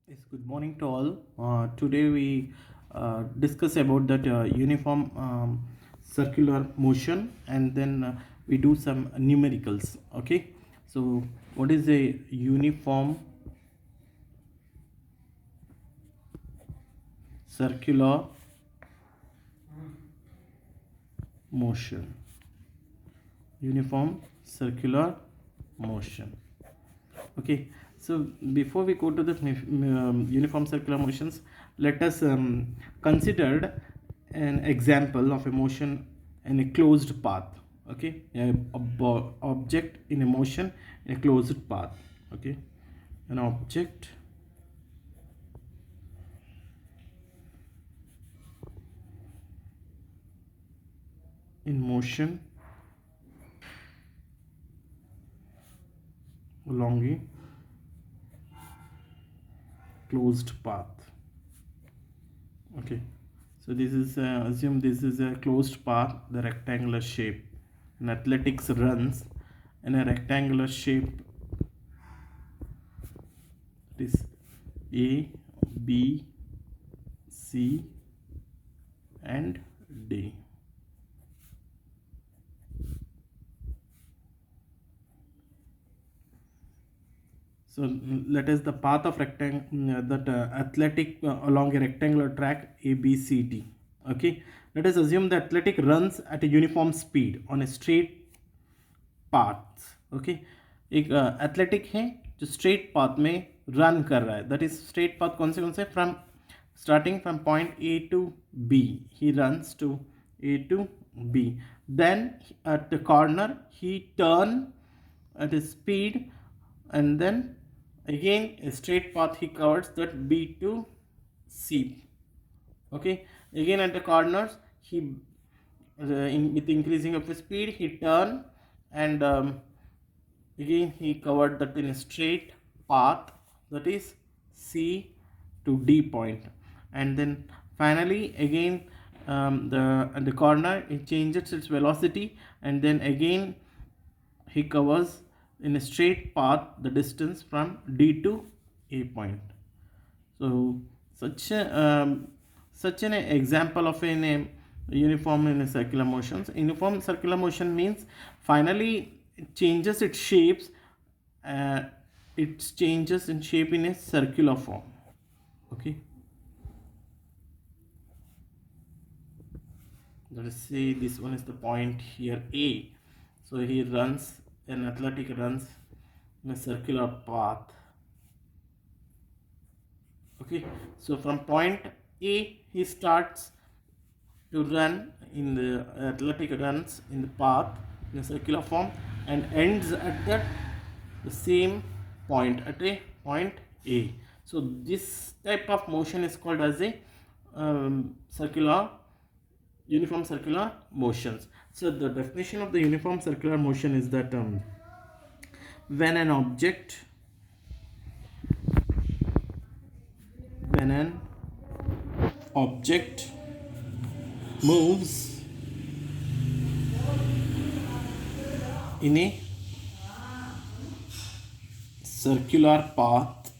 Yes, good morning to all. Today we discuss about that uniform circular motion, and then we do some numericals. Okay, so what is a uniform circular motion? Uniform circular motion. Okay, so before we go to the uniform circular motions, let us consider an example of a motion in a closed path. Okay, object in a motion in a closed path. Okay, an object in motion along a closed path. Okay, so this is assume this is a closed path, the rectangular shape. In athletics runs in a rectangular shape. It is A, B, C and D. So let us the path of athletic along a rectangular track A, B, C, D. Okay, let us assume the athletic runs at a uniform speed on a straight path. Okay, एक athletic है जो straight path में run कर रहा है, that is straight path कौन से from starting from point A to B. He runs to A to B. Then at the corner he turn at a speed, and then again a straight path he covers, that B to C. Okay, again at the corners he with increasing of speed he turn, and again he covered that in a straight path, that is C to D point. And then finally again at the corner it changes its velocity, and then again he covers in a straight path the distance from D to A point. So such an example of a uniform in a circular motions. Uniform circular motion means finally it changes its shapes. Uh, it changes in shape in a circular form. Okay. Let us say this one is the point here A. So he runs, an athletic runs in a circular path. Okay, so from point A he starts to run in the athletic runs in the path in a circular form, and ends at the same point at a point A. So this type of motion is called as a circular uniform circular motions. So the definition of the uniform circular motion is that when an object when an object moves in a circular path.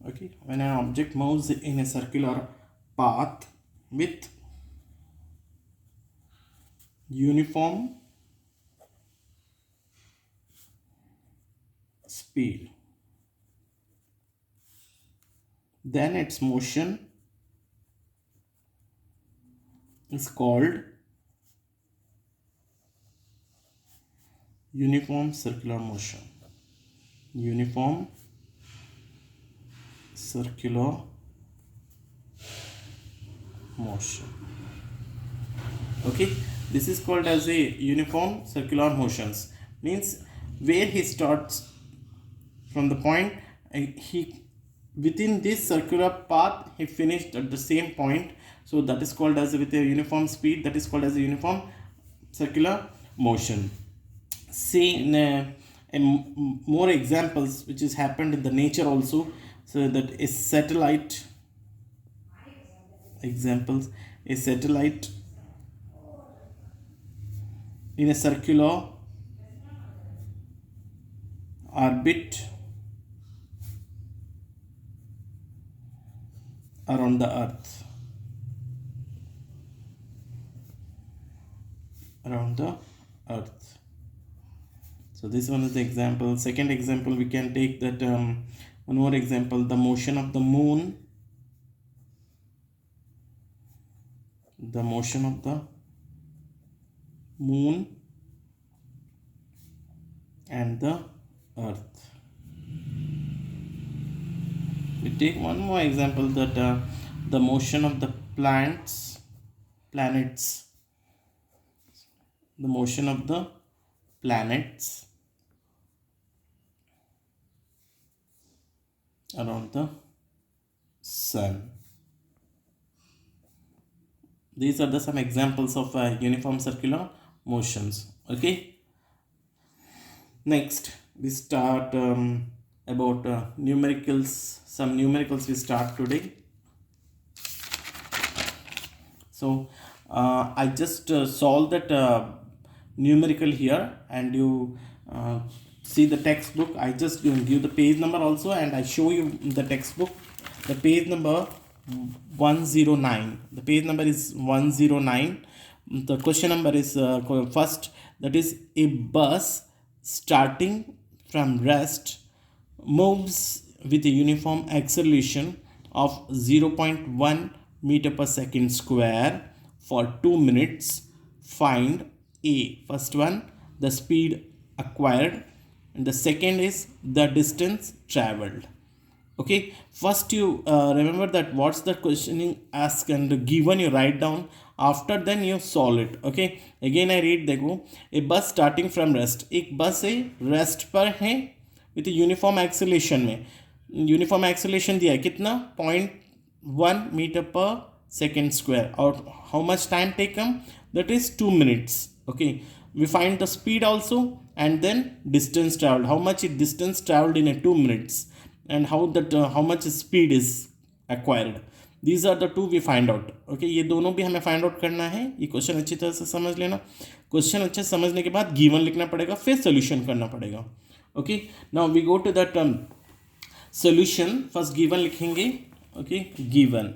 Okay, when an object moves in a circular path with uniform speed, then its motion is called uniform circular motion. Uniform circular motion. Okay, this is called as a uniform circular motions, means where he starts from the point he within this circular path he finished at the same point, so that is called as with a uniform speed, that is called as a uniform circular motion. See more examples which has happened in the nature also. So that is satellite examples, a satellite in a circular orbit around the earth, around the earth. So this one is the example. Second example, we can take that one more example, the motion of the moon, the motion of the moon and the earth. We take one more example, that the motion of the planets, the motion of the planets around the sun. These are the some examples of uniform circular motions. Okay. Next, we start about numericals. Some numericals we start today. So I just solved that numerical here, and you see the textbook. I just give the page number also, and I show you the textbook. The page number 109. The page number is 109. The question number is first, that is, a bus starting from rest moves with a uniform acceleration of 0.1 meter per second square for 2 minutes. Find A. First one, the speed acquired, and the second is the distance traveled. Okay, first you remember that what's the questioning asked and given, you write down, after then you solve it. Okay, again I read, देखो, a bus starting from rest, एक बस है rest पर है with uniform acceleration में, uniform acceleration दिया है कितना, 0.1 मीटर पर सेकेंड स्क्वायर, और how much time taken, that is 2 minutes. Okay, we find the speed also, and then distance traveled, how much distance traveled in a 2 minutes, and how much speed is acquired. These are the two we find out. Okay, ये दोनों भी हमें find out करना है. ये question अच्छी तरह से समझ लेना. क्वेश्चन अच्छे से समझने के बाद गिवन लिखना पड़ेगा, फिर सोल्यूशन करना पड़ेगा. Okay, now we go to that solution. First given लिखेंगे. ओके, गिवन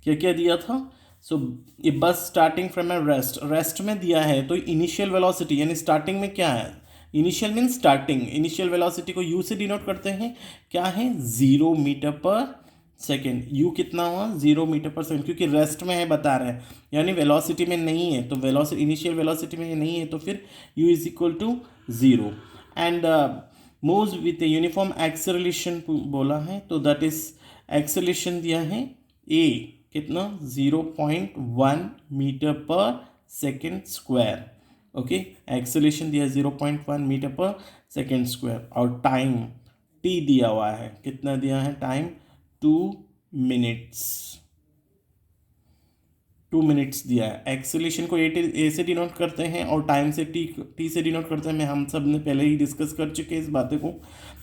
क्या क्या दिया था. सो ये बस स्टार्टिंग फ्रॉम ए रेस्ट में दिया है, तो इनिशियल वेलोसिटी यानी स्टार्टिंग में क्या है, initial mean starting, initial velocity को यू से डिनोट करते हैं, क्या है, 0 मीटर पर सेकेंड. यू कितना हुआ, 0 मीटर पर सेकेंड, क्योंकि रेस्ट में है बता रहे हैं, यानी वेलोसिटी में नहीं है, तो वेलोसिटी इनिशियल वेलोसिटी में नहीं है, तो फिर U is equal to 0. And moves with a uniform acceleration बोला है, तो दैट इज एक्सेलरेशन दिया है ए कितना, 0.1 मीटर पर सेकेंड स्क्वायर. ओके, एक्सेलरेशन दिया 0.1 मीटर पर सेकेंड स्क्वायर, और टाइम टी दिया हुआ है, कितना दिया है टाइम, 2 मिनट्स. 2 मिनट्स दिया है. एक्सेलरेशन को ए से डिनोट करते हैं और टाइम से टी से डिनोट करते हैं. हम सब ने पहले ही डिस्कस कर चुके हैं इस बातें को.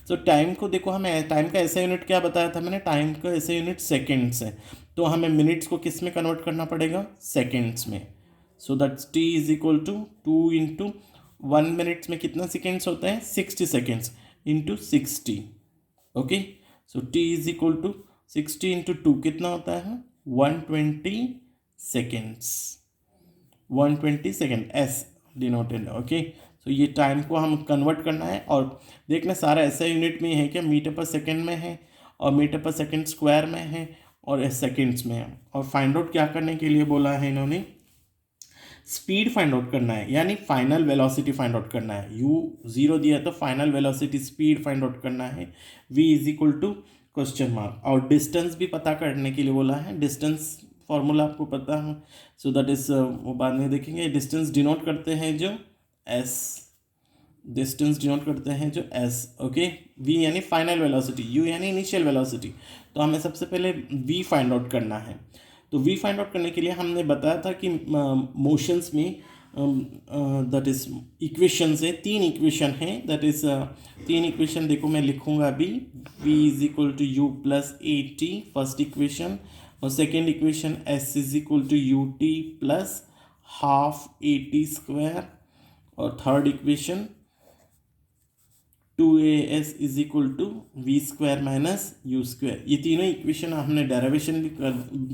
तो टाइम को देखो, हमें टाइम का ऐसा यूनिट क्या बताया था मैंने, टाइम का ऐसा यूनिट सेकेंड्स है, तो हमें मिनट्स को किस में कन्वर्ट करना पड़ेगा, सेकेंड्स में. So that's T is equal to 2 into 1 minutes में कितना सेकेंड्स होता है, 60 seconds into 60. Okay, so T is equal to 60 into 2 कितना होता है, 120 seconds. 120 second s denoted. Okay, so ये टाइम को हम कन्वर्ट करना है, और देखना सारा ऐसा यूनिट में है क्या, मीटर पर सेकेंड में है, और मीटर पर सेकेंड स्क्वायर में है, और सेकेंड्स में है. और फाइंड आउट क्या करने के लिए बोला है इन्होंने, स्पीड फाइंड आउट करना है, यानी फाइनल वेलोसिटी फाइंड आउट करना है. u 0 दिया है तो final velocity speed find out करना है, v is equal to question mark. और डिस्टेंस भी पता करने के लिए बोला है. डिस्टेंस फॉर्मूला आपको पता है, सो दैट इज वो बाद में देखेंगे. डिस्टेंस डिनोट करते हैं जो s, डिस्टेंस डिनोट करते हैं जो s. ओके, v यानी फाइनल वेलोसिटी, u यानी इनिशियल वेलोसिटी. तो हमें सबसे पहले v फाइंड आउट करना है. तो v फाइंड आउट करने के लिए हमने बताया था कि मोशंस में दैट इज इक्वेशन से 3 इक्वेशन हैं. दैट इज 3 इक्वेशन देखो मैं लिखूंगा अभी. v is equal to you plus A t first equation, और second equation s is equal to U T plus half A T square, और third equation 2as is equal to v square minus u square. ये तीनों equation हमने derivation भी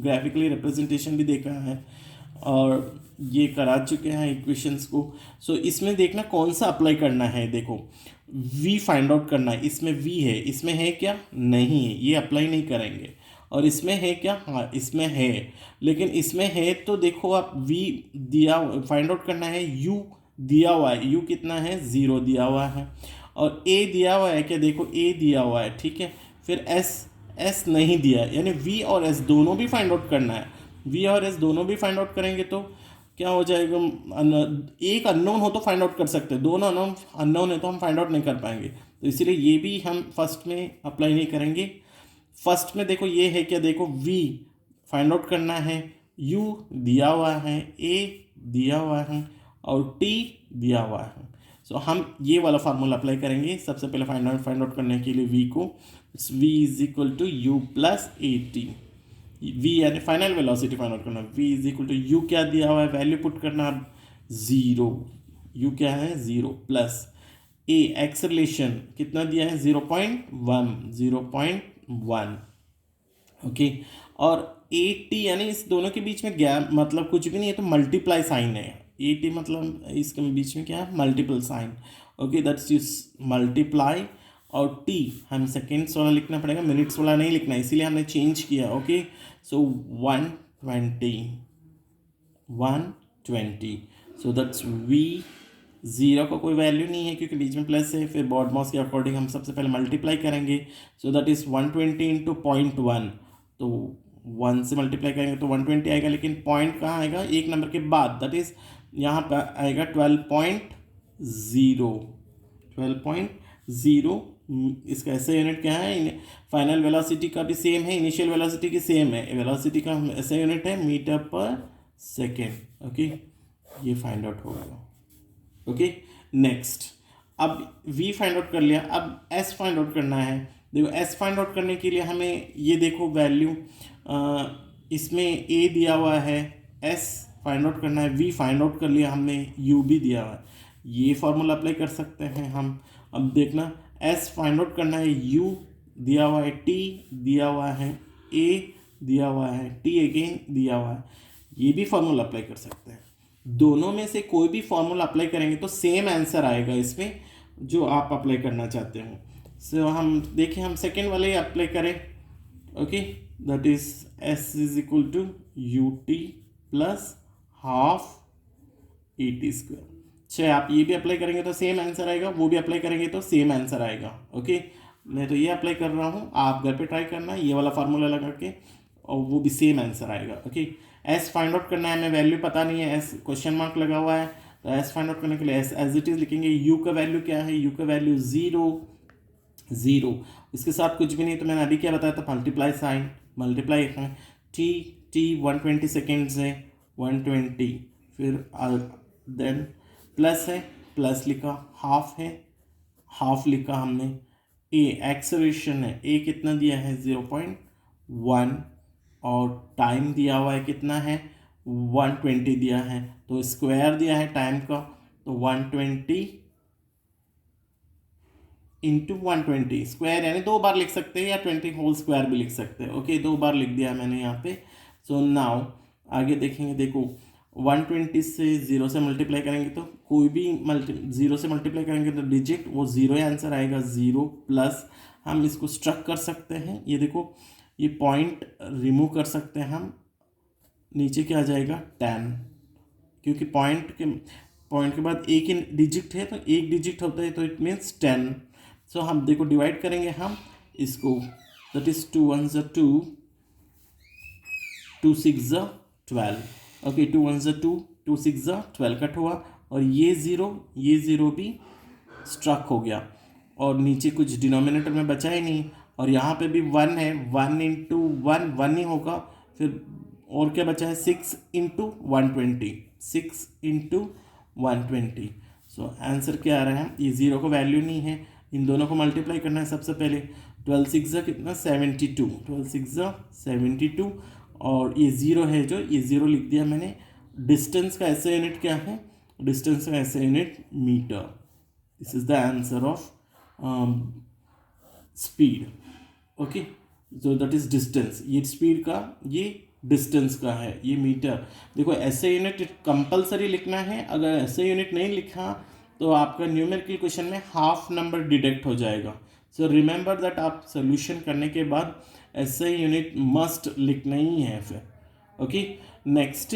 graphically representation भी देखा है और ये करा चुके हैं इक्वेशंस को। सो इसमें देखना कौन सा अप्लाई करना है। देखो v फाइंड आउट करना है, इसमें v है, इसमें है क्या, नहीं है, ये अप्लाई नहीं करेंगे। और इसमें है क्या, हाँ इसमें है, लेकिन इसमें है तो देखो आप v दिया, फाइंड आउट करना है, u दिया हुआ है, u कितना है, 0 दिया हुआ है, और a दिया हुआ है क्या, देखो a दिया हुआ है, ठीक है। फिर s नहीं दिया है, यानी v और s दोनों भी फाइंड आउट करना है। v और s दोनों भी फाइंड आउट करेंगे तो क्या हो जाएगा, एक अननोन हो तो फाइंड आउट कर सकते हैं, दोनों अननोन है तो हम फाइंड आउट नहीं कर पाएंगे, तो इसीलिए ये भी हम फर्स्ट में अप्लाई नहीं करेंगे। फर्स्ट में देखो ये है क्या, देखो v फाइंड आउट करना है, u दिया हुआ है, a दिया हुआ है और t दिया हुआ है। सो हम ये वाला फार्मूला अप्लाई करेंगे सबसे पहले फाइंड आउट करने के लिए v को, v is equal to you plus A T. v यानी फाइनल वेलोसिटी फाइंड आउट करना, v is equal to U क्या दिया हुआ है, वैल्यू पुट करना 0, u क्या है 0, प्लस a एक्सेलरेशन कितना दिया है 0.1, ओके। और ए टी यानी इस दोनों के बीच में गैप मतलब कुछ भी नहीं है तो मल्टीप्लाई साइन है, ए टी मतलब इसके बीच में क्या है, multiple sign, okay, that's use multiply. और टी हम सेकेंड्स वाला लिखना पड़ेगा, मिनट्स वाला नहीं लिखना, इसीलिए हमने चेंज किया, okay. So 120, so that's V, 0 का कोई वैल्यू नहीं है क्योंकि बीच में प्लस है, फिर बॉडमॉस के अकॉर्डिंग हम सबसे पहले मल्टीप्लाई करेंगे, सो दैट इज़ 120 इंटू 0.1, तो 1 से मल्टीप्लाई करेंगे तो 120 आएगा, लेकिन पॉइंट कहाँ आएगा, एक नंबर के बाद, दैट इज़ यहाँ पर आएगा 12.0। इसका ऐसे यूनिट क्या है, फाइनल वेलोसिटी का भी सेम है, इनिशियल वेलोसिटी की सेम है, वेलोसिटी का ऐसे यूनिट है मीटर पर सेकेंड, ओके। ये फाइंड आउट होगा, ओके। नेक्स्ट अब v फाइंड आउट कर लिया, अब s फाइंड आउट करना है। देखो s फाइंड आउट करने के लिए हमें ये देखो वैल्यू इसमें a दिया हुआ है, s फाइंड आउट करना है, v फाइंड आउट कर लिया हमने, u भी दिया हुआ है, ये फॉर्मूला अप्लाई कर सकते हैं हम। अब देखना s फाइंड आउट करना है, u दिया हुआ है, t दिया हुआ है, a दिया हुआ है, t अगेन दिया हुआ है, ये भी फॉर्मूला अप्लाई कर सकते हैं। दोनों में से कोई भी फॉर्मूला अप्लाई करेंगे तो सेम आंसर आएगा इसमें जो आप अप्लाई करना चाहते हो। सो हम देखें, हम सेकेंड वाले अप्लाई करें, okay, that is s is equal to U T plus half A T square. चाहे आप ये भी अप्लाई करेंगे तो सेम आंसर आएगा, वो भी अप्लाई करेंगे तो सेम आंसर आएगा, ओके। मैं तो ये अप्लाई कर रहा हूँ, आप घर पे ट्राई करना ये वाला फार्मूला लगा के, और वो भी सेम आंसर आएगा, ओके। एस फाइंड आउट करना है, हमें वैल्यू पता नहीं है, एस क्वेश्चन मार्क लगा हुआ है, तो एस फाइंड आउट करने के लिए एस एज इट इज लिखेंगे। यू का वैल्यू क्या है, यू का वैल्यू 0, इसके साथ कुछ भी नहीं, तो मैंने अभी क्या बताया था, multiply sign, multiply T 120 seconds है 120, फिर देन प्लस है, प्लस लिखा, हाफ है, हाफ लिखा हमने, ए एक्सेलरेशन है, ए कितना दिया है 0.1, और टाइम दिया हुआ है कितना है 120 दिया है, तो स्क्वायर दिया है टाइम का, तो 120 इंटू 120 स्क्वायर, यानी 2 बार लिख सकते हैं, या 20 होल स्क्वायर भी लिख सकते हैं, ओके। 2 बार लिख दिया मैंने यहाँ पे। सो नाउ आगे देखेंगे, देखो 120 से 0 से मल्टीप्लाई करेंगे तो कोई भी 0 से मल्टीप्लाई करेंगे तो डिजिट वो 0 आंसर आएगा, 0 प्लस हम इसको स्ट्रक कर सकते हैं, ये देखो ये पॉइंट रिमूव कर सकते हैं हम, नीचे क्या आ जाएगा 10, क्योंकि पॉइंट के बाद एक ही डिजिट है, तो एक डिजिट होता है तो इट मीन्स 10। सो हम देखो डिवाइड करेंगे हम इसको, दैट इज 2 1 2, 2 6 12, ओके, 2 1 2, 2 6 12 कट हुआ, और ये ज़ीरो भी स्ट्रक हो गया, और नीचे कुछ डिनोमिनेटर में बचा ही नहीं, और यहाँ पे भी 1 है, 1 इंटू 1 ही होगा, फिर और क्या बचा है 6 इंटू 120, 6 इंटू 120। सो आंसर क्या आ रहा है, ये 0 को वैल्यू नहीं है, इन दोनों को मल्टीप्लाई करना है सबसे पहले, 12 6 कितना 72, 12 6 72, और ये 0 है जो, ये 0 लिख दिया मैंने। डिस्टेंस का ऐसे यूनिट क्या है, डिस्टेंस का ऐसे unit metre. This is the answer of speed, okay, जो दैट इज डिस्टेंस, ये स्पीड का, ये डिस्टेंस का है, ये मीटर। देखो ऐसे यूनिट कंपलसरी लिखना है, अगर ऐसे यूनिट नहीं लिखा तो आपका न्यूमेरिकल क्वेश्चन में हाफ नंबर डिडक्ट हो जाएगा। सो रिमेंबर दैट आप सोल्यूशन करने के बाद ऐसे यूनिट मस्ट लिखना ही है फिर, ओके। नेक्स्ट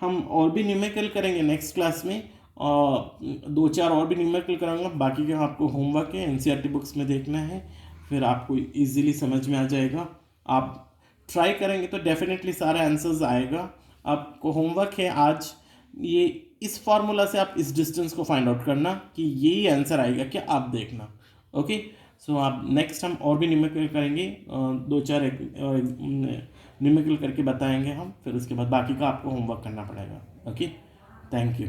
हम और भी न्यूमेरिकल करेंगे नेक्स्ट क्लास में, और 2-4 और भी न्यूमेरिकल कराऊंगा। बाकी का आपको होमवर्क है, एनसीईआरटी बुक्स में देखना है, फिर आपको इजीली समझ में आ जाएगा। आप ट्राई करेंगे तो डेफिनेटली सारे आंसर्स आएगा। आपको होमवर्क है आज, ये इस फार्मूला से आप इस डिस्टेंस को फाइंड आउट करना कि यही आंसर आएगा क्या, आप देखना, ओके। सो आप नेक्स्ट हम और भी न्यूमेरिकल करेंगे, 2-4 न्यूमेरिकल करके बताएंगे हम, फिर उसके बाद बाकी का आपको होमवर्क करना पड़ेगा, ओके। Thank you.